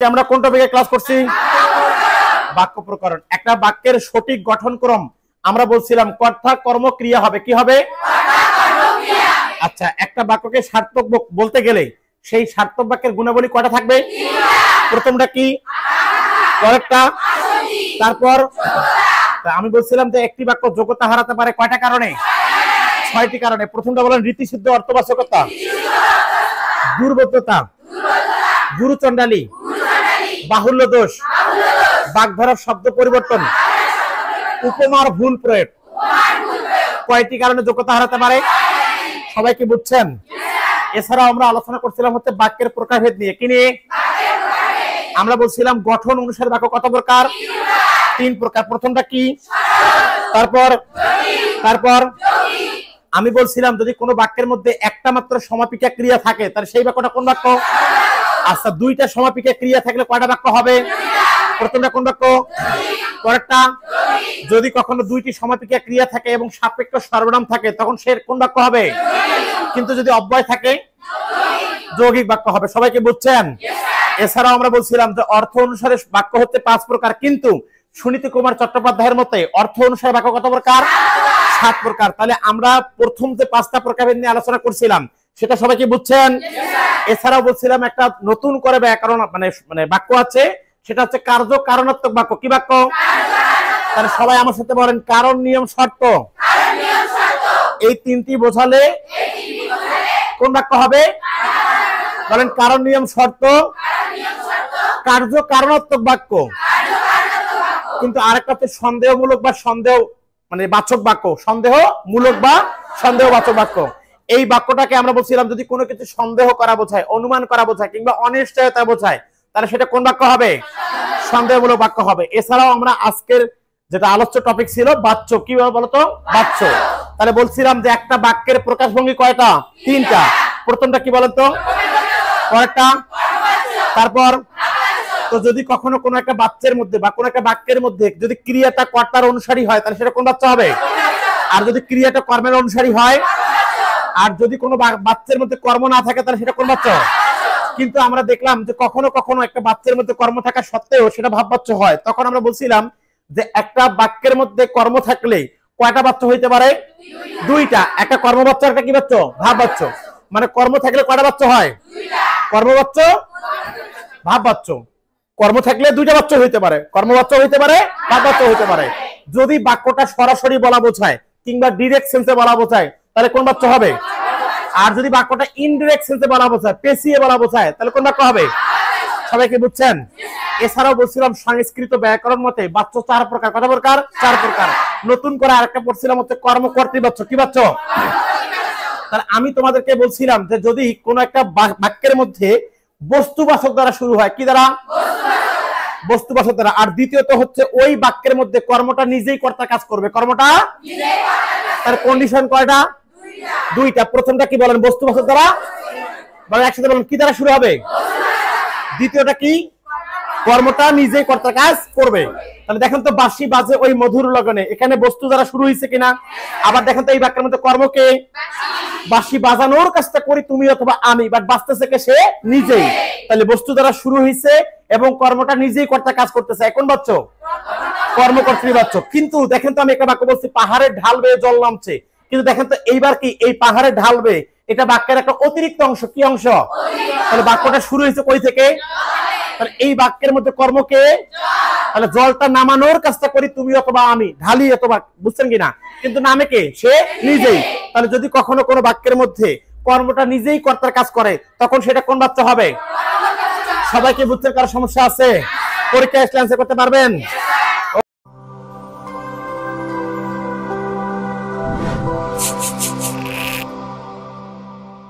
আমরা কোন টপিকে ক্লাস করছি? বাক্য প্রকরণ। একটা বাক্যের সঠিক গঠনক্রম আমরা বলছিলাম কর্তা কর্ম ক্রিয়া হবে। কি হবে? আচ্ছা, একটা বাক্যকে সার্থক বলতে গেলে সেই সার্থক বাক্যের গুণাবলী কয়টা থাকবে? প্রথমটা কি? পরেরটা? তারপর আমি বলছিলাম যে একটি বাক্য যোগ্যতা হারাতে পারে কয়টা কারণে? 6টি কারণে। প্রথমটা বলেন রীতিসিদ্ধ অর্থবাচকতা, দুর্বোধ্যতা, গুরুচণ্ডালী, বাহুল্য দোষ, বাগধারার শব্দ পরিবর্তন, উপমার ভুল প্রয়োগ। কয়টি কারণে যোগ্যতা হারাতে পারে? সবাই কি বুঝছেন? এছাড়াও আমরা আলোচনা করছিলাম হচ্ছে বাক্যের প্রকারভেদ নিয়ে। কি নিয়ে? আমরা বলছিলাম গঠন অনুসারে বাক্য কত প্রকার? 3 প্রকার। প্রথমটা কি? তারপর আমি বলছিলাম যদি কোনো বাক্যের মধ্যে একটা মাত্র সমাপিকা ক্রিয়া থাকে তাহলে সেই বাক্যটা কোন বাক্য? আচ্ছা, 2টা সমাপিকা ক্রিয়া থাকলে কয়টা বাক্য হবে? প্রথমটা কোন বাক্য? পরেরটা? যদি কখনো 2টি সমাপিকা ক্রিয়া থাকে এবং সাপেক্ষ সর্বনাম থাকে তখন সে কোন বাক্য হবে? কিন্তু যদি অব্যয় থাকে যৌগিক বাক্য হবে। সবাইকে বুঝছেন? এছাড়াও আমরা বলছিলাম যে অর্থ অনুসারে বাক্য হচ্ছে 5 প্রকার, কিন্তু সুনীতি কুমার চট্টোপাধ্যায়ের মতে অর্থ অনুসারে বাক্য কত প্রকার? 7 প্রকার। তাহলে আমরা প্রথম যে 5টা প্রকারভেদ নিয়ে আলোচনা করছিলাম সেটা সবাই কি বুঝছেন? এছাড়াও বলছিলাম একটা নতুন করে ব্যাকরণ মানে বাক্য আছে, সেটা হচ্ছে কার্য কারণাত্মক বাক্য। কি বাক্য? তাহলে সবাই আমার সাথে বলেন কারণ নিয়ম শর্ত। এই 3টি বোঝালে কোন বাক্য হবে? বলেন কারণ নিয়ম শর্ত, কার্য কারণাত্মক বাক্য। কিন্তু আরেকটা হচ্ছে সন্দেহমূলক বা সন্দেহ মানে বাচক বাক্য, সন্দেহমূলক বা সন্দেহবাচক বাক্য। এই বাক্যটাকে আমরা বলছিলাম যদি কোনো কিছু সন্দেহ করা বোঝায়, অনুমান করা বোঝায় কিংবা অনিশ্চয়তা বোঝায় তাহলে সেটা কোন বাক্য হবে? সন্দেহমূলক বাক্য হবে। এছাড়াও আমরা আজকের যেটা আলোচ্য টপিক ছিল বাচ্য। কি বলতো? বাচ্য। তাহলে বলছিলাম যে একটা বাক্যের প্রকাশভঙ্গি কয়টা? 3টা। প্রথমটা কি বলতো? পরেরটা? তারপর? তো যদি কখনো কোনো একটা বাচ্চার মধ্যে বা কোনো একটা বাক্যের মধ্যে যদি ক্রিয়াটা কর্তার অনুসারী হয় তাহলে সেটা কোন বাচ্চা হবে? আর যদি ক্রিয়াটা কর্মের অনুসারী হয়, আর যদি কোনো বাচ্চার মধ্যে কর্ম না থাকে তাহলে সেটা কোন বাচ্চা? কিন্তু আমরা দেখলাম যে কখনো কখনো একটা বাচ্চার মধ্যে কর্ম থাকা সত্ত্বেও সেটা ভাব বাচ্চা হয়। তখন আমরা বলছিলাম যে একটা বাক্যের মধ্যে কর্ম থাকলে কয়টা বাচ্চা হইতে পারে? 2টা। একটা কর্ম বাচ্চা, একটা কি বাচ্চা? ভাব বাচ্চা। মানে কর্ম থাকলে কয়টা বাচ্চা হয়? 2টা। কর্ম বাচ্চা, ভাব বাচ্চা। কর্ম থাকলে 2টা বাচ্চা হইতে পারে, কর্ম বাচ্চা হইতে পারে, ভাব বাচ্চা হইতে পারে। যদি বাক্যটা সরাসরি বলা বোঝায় কিংবা ডিরেক্ট সেন্সে বলা বোঝায় তাহলে কোন বাচ্চা হবে? আর যদি বাক্যটা ইনডিরেক্ট সেন্সে বলা বোঝায়, পেছিয়ে বলা বোঝায় তাহলে কোন বাক্য হবে? সবাই কি বুঝছেন? এছাড়াও বলছিলাম সংস্কৃত ব্যাকরণ মতে বাচ্য 4 প্রকার। কত প্রকার? 4 প্রকার। নতুন করে আরেকটা পড়ছিলাম হচ্ছে কর্মকর্তৃ বাচ্য। কি বাচ্য? তাহলে আমি তোমাদেরকে বলছিলাম যে যদি কোন একটা বাক্যের মধ্যে বস্তুবাচক দ্বারা শুরু হয়, কি দ্বারা? বস্তুবাচক দ্বারা। আর দ্বিতীয়ত হচ্ছে ওই বাক্যের মধ্যে কর্মটা নিজেই কর্তা কাজ করবে। কর্মটা তার কন্ডিশন কয়টা? 2টা। প্রথমটা কি বলেন? বস্তুবাচক দ্বারা। বলেন একসাথে বলেন, কি দ্বারা শুরু হবে? দ্বিতীয়টা কি? কর্মটা নিজেই কর্তা কাজ করবে। তাহলে দেখেন তো বাঁশি বাজে ওই মধুর লগনে, এখানে বস্তু দ্বারা শুরু হয়েছে কিনা? আবার দেখেন তো এই বাক্যের মধ্যে কর্মকে বাঁশি বাজানোর কাজটা করি তুমি অথবা আমি, বাট বাঁচতেছে কে? সে নিজেই। তাহলে বস্তু দ্বারা শুরু হয়েছে এবং কর্মটা নিজেই কর্তা কাজ করতেছে। এখন বাচ্চ কর্মকর্ত্রী বাচ্চ। কিন্তু দেখেন তো আমি একটা বাক্য বলছি পাহাড়ের ঢাল বেয়ে জল নামছে, কিন্তু দেখেন তো এইবার কি এই পাহাড়ের ঢাল বেয়ে এটা বাক্যের একটা অতিরিক্ত অংশ। কি অংশ? তাহলে বাক্যটা শুরু হয়েছে কই থেকে? তাহলে এই বাক্যের মধ্যে কর্মকে, তাহলে জলটা নামানোর কাজটা করি তুমি অথবা আমি, ঢালি অথবা, বুঝছেন কিনা? কিন্তু নামে কে? সে নিজেই। তাহলে যদি কখনো কোনো বাক্যের মধ্যে কর্মটা নিজেই কর্তার কাজ করে তখন সেটা কোন বাচ্চা হবে? সবাইকে বুঝছেন? কারো সমস্যা আছে? পরীক্ষায় আসলে অ্যান্সার করতে পারবেন?